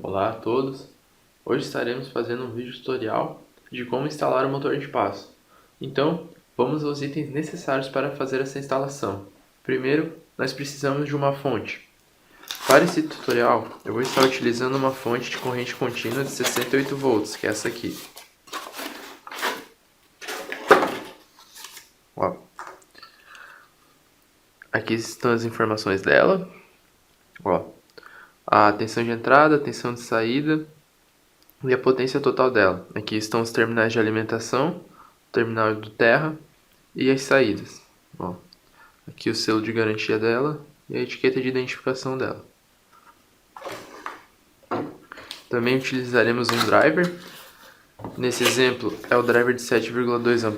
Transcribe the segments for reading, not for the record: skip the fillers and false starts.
Olá a todos! Hoje estaremos fazendo um vídeo tutorial de como instalar o motor de passo. Então, vamos aos itens necessários para fazer essa instalação. Primeiro, nós precisamos de uma fonte. Para esse tutorial, eu vou estar utilizando uma fonte de corrente contínua de 68 volts, que é essa aqui. Ó. Aqui estão as informações dela. Ó. A tensão de entrada, a tensão de saída e a potência total dela. Aqui estão os terminais de alimentação, o terminal do terra e as saídas. Ó, aqui o selo de garantia dela e a etiqueta de identificação dela. Também utilizaremos um driver. Nesse exemplo é o driver de 7,2 A.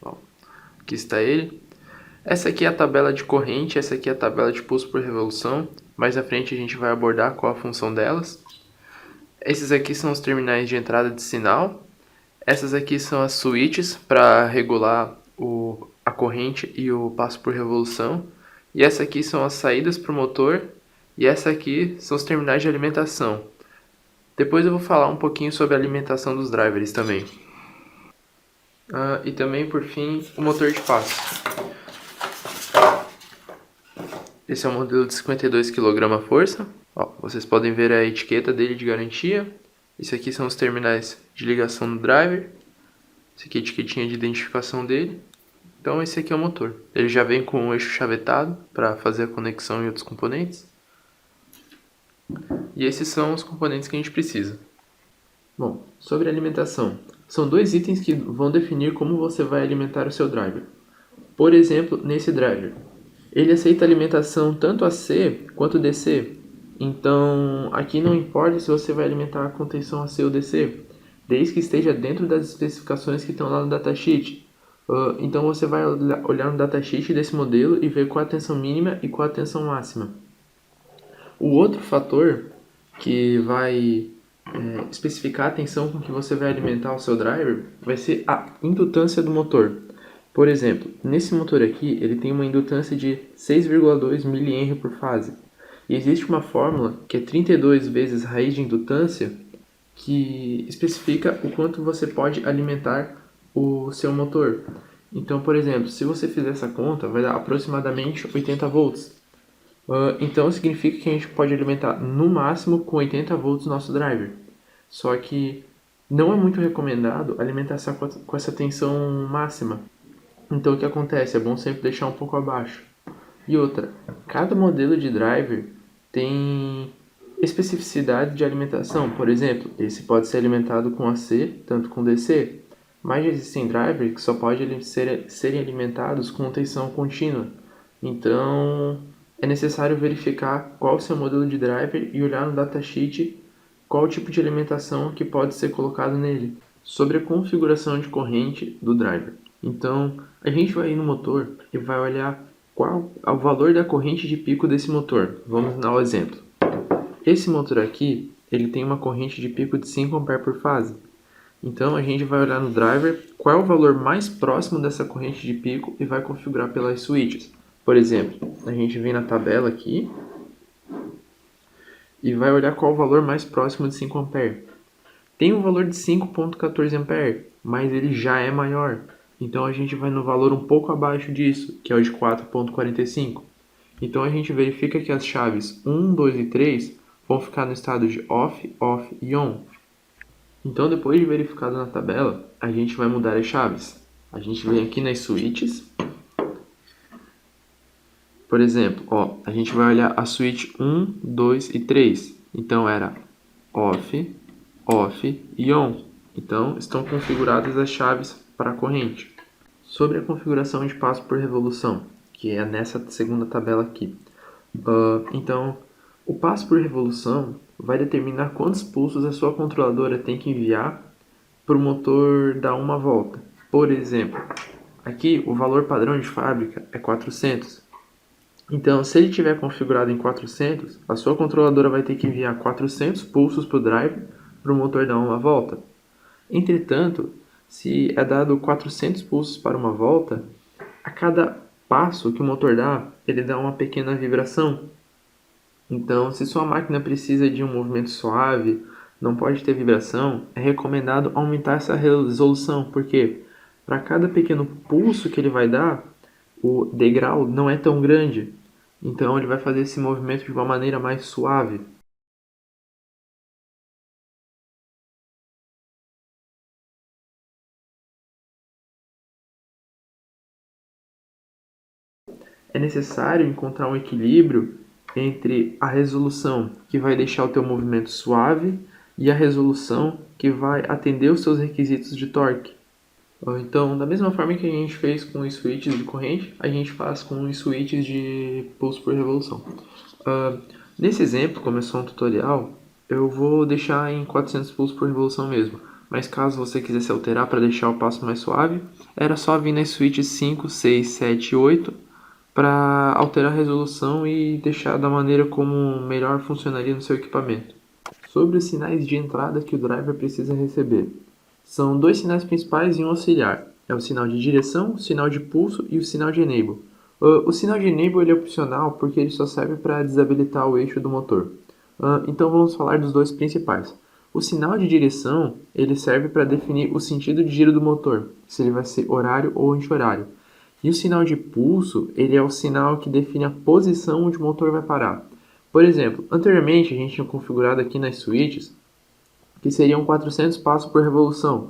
Ó, aqui está ele. Essa aqui é a tabela de corrente, essa aqui é a tabela de pulso por revolução. Mais à frente a gente vai abordar qual a função delas. Esses aqui são os terminais de entrada de sinal. Essas aqui são as switches para regular a corrente e o passo por revolução. E essa aqui são as saídas para o motor. E essa aqui são os terminais de alimentação. Depois eu vou falar um pouquinho sobre a alimentação dos drivers também. E também, por fim, o motor de passo. Esse é o modelo de 52 kgfm. Ó, vocês podem ver a etiqueta dele de garantia. Isso aqui são os terminais de ligação do driver. Esse aqui é a etiquetinha de identificação dele. Então esse aqui é o motor. Ele já vem com o eixo chavetado para fazer a conexão em outros componentes. E esses são os componentes que a gente precisa. Bom, sobre a alimentação. São dois itens que vão definir como você vai alimentar o seu driver. Por exemplo, nesse driver. Ele aceita alimentação tanto AC quanto DC. Então, aqui não importa se você vai alimentar com tensão AC ou DC, desde que esteja dentro das especificações que estão lá no datasheet. Então, você vai olhar no datasheet desse modelo e ver qual a tensão mínima e qual a tensão máxima. O outro fator que vai especificar a tensão com que você vai alimentar o seu driver vai ser a indutância do motor. Por exemplo, nesse motor aqui, ele tem uma indutância de 6,2 mA por fase. E existe uma fórmula que é 32 vezes raiz de indutância, que especifica o quanto você pode alimentar o seu motor. Então, por exemplo, se você fizer essa conta, vai dar aproximadamente 80 volts. Então, significa que a gente pode alimentar no máximo com 80 volts nosso driver. Só que não é muito recomendado alimentar com essa tensão máxima. Então o que acontece? É bom sempre deixar um pouco abaixo. E outra, cada modelo de driver tem especificidade de alimentação. Por exemplo, esse pode ser alimentado com AC, tanto com DC. Mas existem drivers que só podem serem alimentados com tensão contínua. Então é necessário verificar qual é o seu modelo de driver e olhar no datasheet qual o tipo de alimentação que pode ser colocado nele. Sobre a configuração de corrente do driver. Então, a gente vai ir no motor e vai olhar qual é o valor da corrente de pico desse motor. Vamos dar um exemplo. Esse motor aqui, ele tem uma corrente de pico de 5 A por fase. Então, a gente vai olhar no driver qual é o valor mais próximo dessa corrente de pico e vai configurar pelas switches. Por exemplo, a gente vem na tabela aqui e vai olhar qual é o valor mais próximo de 5 A. Tem um valor de 5,14 A, mas ele já é maior. Então a gente vai no valor um pouco abaixo disso, que é o de 4,45. Então a gente verifica que as chaves 1, 2 e 3 vão ficar no estado de off, off e on. Então depois de verificado na tabela, a gente vai mudar as chaves. A gente vem aqui nas switches. Por exemplo, ó, a gente vai olhar a switch 1, 2 e 3. Então era off, off e on. Então estão configuradas as chaves para a corrente. Sobre a configuração de passo por revolução, que é nessa segunda tabela aqui. Então, o passo por revolução vai determinar quantos pulsos a sua controladora tem que enviar para o motor dar uma volta. Por exemplo, aqui o valor padrão de fábrica é 400. Então, se ele tiver configurado em 400, a sua controladora vai ter que enviar 400 pulsos para o driver para o motor dar uma volta. Entretanto, se é dado 400 pulsos para uma volta, a cada passo que o motor dá, ele dá uma pequena vibração. Então, se sua máquina precisa de um movimento suave, não pode ter vibração, é recomendado aumentar essa resolução, porque para cada pequeno pulso que ele vai dar, o degrau não é tão grande. Então, ele vai fazer esse movimento de uma maneira mais suave. É necessário encontrar um equilíbrio entre a resolução que vai deixar o teu movimento suave e a resolução que vai atender os seus requisitos de torque. Então, da mesma forma que a gente fez com os switches de corrente, a gente faz com os switches de pulso por revolução. Nesse exemplo, como é só um tutorial, eu vou deixar em 400 pulsos por revolução mesmo. Mas caso você quisesse alterar para deixar o passo mais suave, era só vir nas switches 5, 6, 7 e 8 para alterar a resolução e deixar da maneira como melhor funcionaria no seu equipamento. Sobre os sinais de entrada que o driver precisa receber. São dois sinais principais e um auxiliar. É o sinal de direção, o sinal de pulso e o sinal de enable. O sinal de enable ele é opcional porque ele só serve para desabilitar o eixo do motor. Então vamos falar dos dois principais. O sinal de direção ele serve para definir o sentido de giro do motor, se ele vai ser horário ou anti-horário. E o sinal de pulso ele é o sinal que define a posição onde o motor vai parar. Por exemplo, anteriormente a gente tinha configurado aqui nas switches que seriam 400 passos por revolução.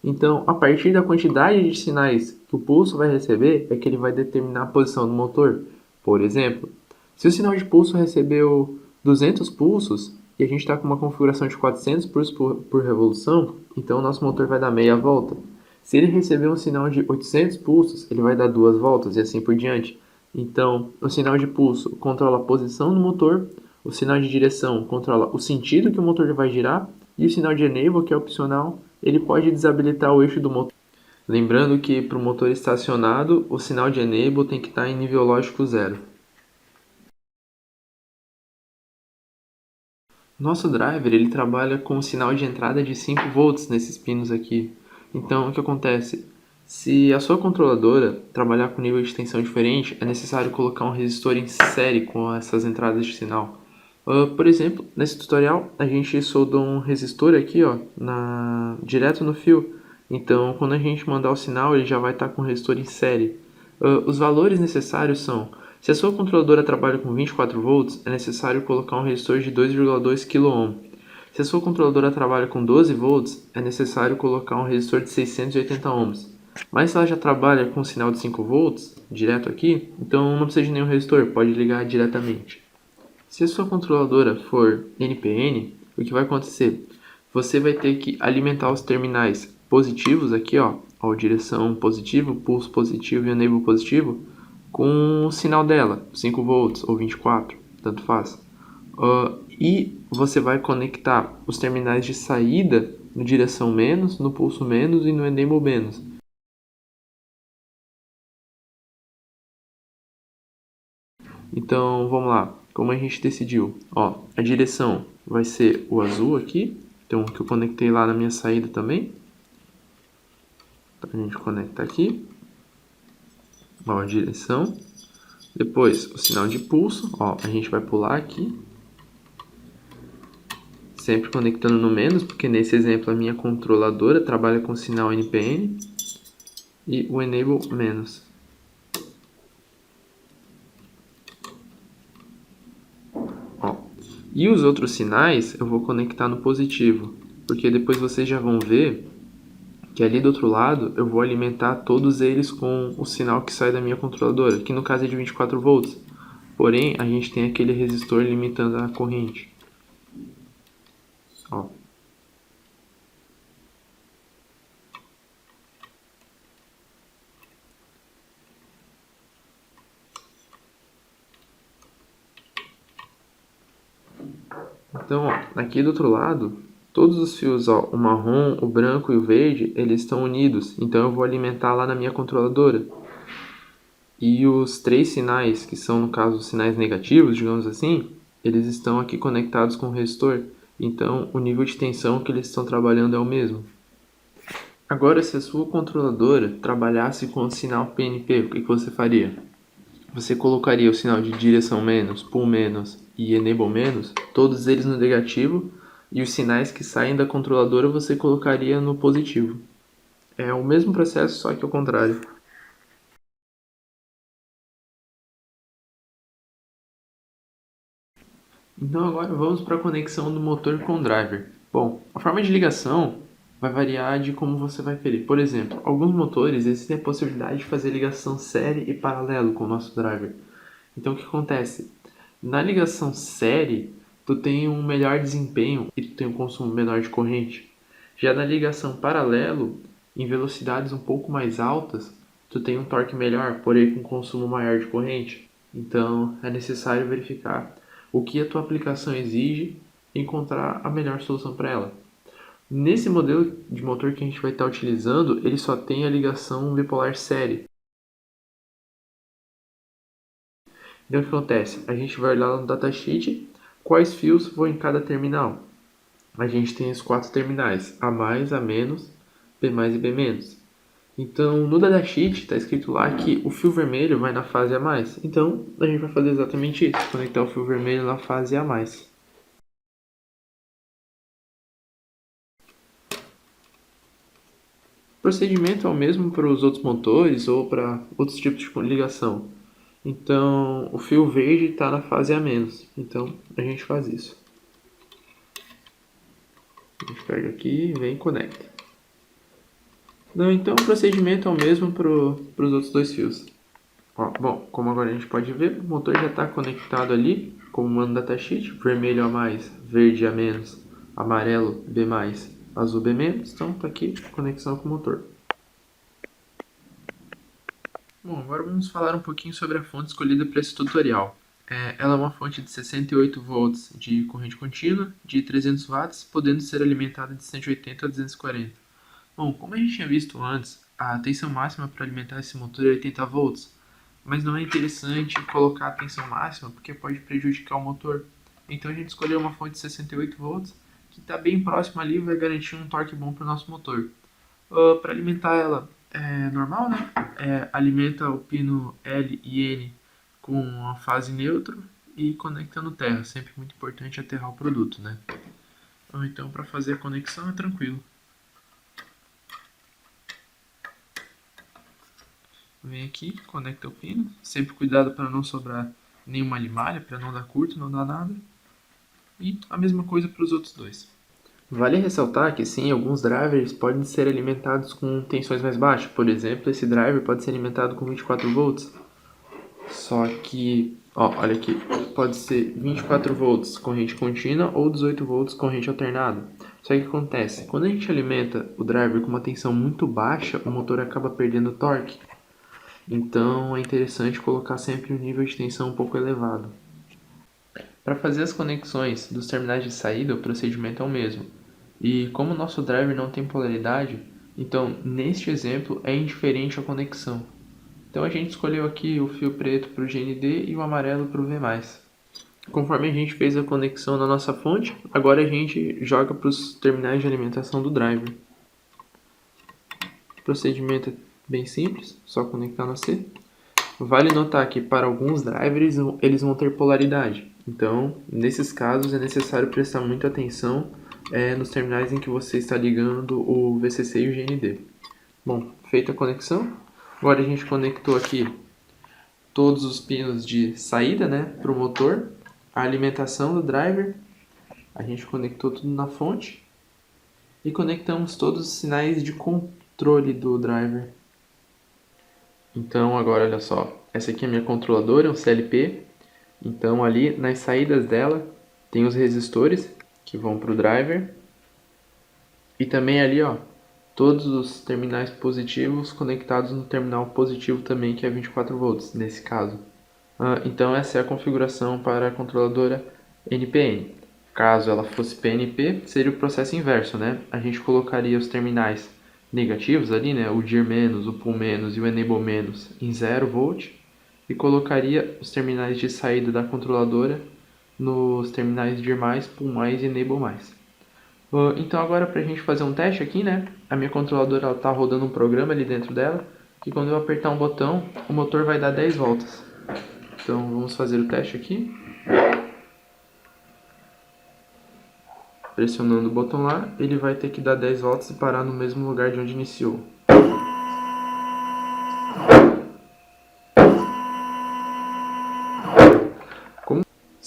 Então, a partir da quantidade de sinais que o pulso vai receber, é que ele vai determinar a posição do motor. Por exemplo, se o sinal de pulso recebeu 200 pulsos e a gente está com uma configuração de 400 pulsos por revolução, então o nosso motor vai dar meia volta. Se ele receber um sinal de 800 pulsos, ele vai dar duas voltas e assim por diante. Então, o sinal de pulso controla a posição do motor, o sinal de direção controla o sentido que o motor vai girar e o sinal de enable, que é opcional, ele pode desabilitar o eixo do motor. Lembrando que para o motor estacionado, o sinal de enable tem que estar em nível lógico zero. Nosso driver ele trabalha com um sinal de entrada de 5 volts nesses pinos aqui. Então, o que acontece? Se a sua controladora trabalhar com nível de tensão diferente, é necessário colocar um resistor em série com essas entradas de sinal. Por exemplo, nesse tutorial a gente soldou um resistor aqui, ó, direto no fio. Então, quando a gente mandar o sinal, ele já vai estar com o resistor em série. Os valores necessários são: se a sua controladora trabalha com 24 volts, é necessário colocar um resistor de 2,2 kΩ. Se a sua controladora trabalha com 12 volts, é necessário colocar um resistor de 680 ohms. Mas se ela já trabalha com sinal de 5 volts, direto aqui, então não precisa de nenhum resistor, pode ligar diretamente. Se a sua controladora for NPN, o que vai acontecer? Você vai ter que alimentar os terminais positivos aqui, ó, direção positivo, pulso positivo e enable positivo, com o sinal dela, 5 volts ou 24, tanto faz. E você vai conectar os terminais de saída no direção menos, no pulso menos e no enable menos. Então, vamos lá. Como a gente decidiu? Ó, a direção vai ser o azul aqui. Então, que eu conectei lá na minha saída também. Então, a gente conecta aqui. Ó, a direção. Depois, o sinal de pulso. Ó, a gente vai pular aqui. Sempre conectando no menos, porque nesse exemplo a minha controladora trabalha com sinal NPN. E o enable menos. E os outros sinais eu vou conectar no positivo, porque depois vocês já vão ver que ali do outro lado eu vou alimentar todos eles com o sinal que sai da minha controladora, que no caso é de 24 volts. Porém, a gente tem aquele resistor limitando a corrente. Ó. Então, ó, aqui do outro lado, todos os fios, ó, o marrom, o branco e o verde, eles estão unidos. Então eu vou alimentar lá na minha controladora. E os três sinais, que são no caso os sinais negativos, digamos assim, eles estão aqui conectados com o resistor. Então o nível de tensão que eles estão trabalhando é o mesmo. Agora, se a sua controladora trabalhasse com o sinal PNP, o que você faria? você colocaria o sinal de direção menos, pull menos e enable menos, todos eles no negativo, e os sinais que saem da controladora você colocaria no positivo. É o mesmo processo, só que ao contrário. Então agora vamos para a conexão do motor com o driver. Bom, a forma de ligação vai variar de como você vai querer. Por exemplo, alguns motores existem a possibilidade de fazer ligação série e paralelo com o nosso driver. Então o que acontece? Na ligação série, tu tem um melhor desempenho e tu tem um consumo menor de corrente. Já na ligação paralelo, em velocidades um pouco mais altas, tu tem um torque melhor, porém com consumo maior de corrente. Então é necessário verificar o que a tua aplicação exige e encontrar a melhor solução para ela. Nesse modelo de motor que a gente vai estar utilizando, ele só tem a ligação bipolar série. Então o que acontece? A gente vai olhar lá no datasheet quais fios vão em cada terminal. A gente tem os 4 terminais, A+, A-, B+, e B-. Então no datasheet está escrito lá que o fio vermelho vai na fase A+. Então a gente vai fazer exatamente isso, conectar o fio vermelho na fase A+. O procedimento é o mesmo para os outros motores ou para outros tipos de ligação. Então o fio verde está na fase A-. Então a gente faz isso. A gente pega aqui, vem e conecta. Não, então o procedimento é o mesmo para os outros dois fios. Ó, bom, como agora a gente pode ver, o motor já está conectado ali, como manda no datasheet, vermelho A+, verde A-, amarelo B+, azul B-. Então está aqui, conexão com o motor. Bom, agora vamos falar um pouquinho sobre a fonte escolhida para esse tutorial. Ela é uma fonte de 68 volts de corrente contínua, de 300 watts, podendo ser alimentada de 180 a 240. Bom, como a gente tinha visto antes, a tensão máxima para alimentar esse motor é 80 volts, mas não é interessante colocar a tensão máxima porque pode prejudicar o motor. Então a gente escolheu uma fonte de 68 volts que está bem próxima ali e vai garantir um torque bom para o nosso motor. Para alimentar ela é normal, né? Alimenta o pino L e N com a fase neutro e conecta no terra. Sempre muito importante aterrar o produto, né? Então para fazer a conexão é tranquilo. Vem aqui, conecta o pino. Sempre cuidado para não sobrar nenhuma limalha, para não dar curto, não dar nada. E a mesma coisa para os outros dois. Vale ressaltar que sim, alguns drivers podem ser alimentados com tensões mais baixas. Por exemplo, esse driver pode ser alimentado com 24 volts. Só que, ó, olha aqui, pode ser 24 volts corrente contínua ou 18 volts corrente alternada. Só que o que acontece? Quando a gente alimenta o driver com uma tensão muito baixa, o motor acaba perdendo torque. Então é interessante colocar sempre um nível de tensão um pouco elevado. Para fazer as conexões dos terminais de saída, o procedimento é o mesmo. E como o nosso driver não tem polaridade, então neste exemplo é indiferente a conexão. Então a gente escolheu aqui o fio preto para o GND e o amarelo para o V+. Conforme a gente fez a conexão na nossa fonte, agora a gente joga para os terminais de alimentação do driver. O procedimento é bem simples, só conectar na C. Vale notar que para alguns drivers eles vão ter polaridade. Então, nesses casos é necessário prestar muita atenção nos terminais em que você está ligando o VCC e o GND. Bom, feita a conexão, agora a gente conectou aqui todos os pinos de saída, né, para o motor, a alimentação do driver, a gente conectou tudo na fonte e conectamos todos os sinais de controle do driver. Então agora olha só, essa aqui é a minha controladora, é um CLP. Então ali nas saídas dela tem os resistores que vão para o driver. E também ali ó, todos os terminais positivos conectados no terminal positivo também, que é 24 volts nesse caso. Então essa é a configuração para a controladora NPN. Caso ela fosse PNP, seria o processo inverso, né? A gente colocaria os terminais negativos ali, né? O dir menos, o pull menos e o enable menos em 0 volt e colocaria os terminais de saída da controladora nos terminais dir mais, pull mais e enable mais. Então agora para a gente fazer um teste aqui, né? A minha controladora está rodando um programa ali dentro dela que quando eu apertar um botão, o motor vai dar 10 voltas. Então vamos fazer o teste aqui. Pressionando o botão lá, ele vai ter que dar 10 voltas e parar no mesmo lugar de onde iniciou.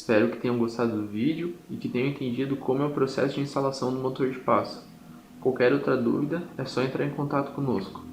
Espero que tenham gostado do vídeo e que tenham entendido como é o processo de instalação do motor de passo. Qualquer outra dúvida é só entrar em contato conosco.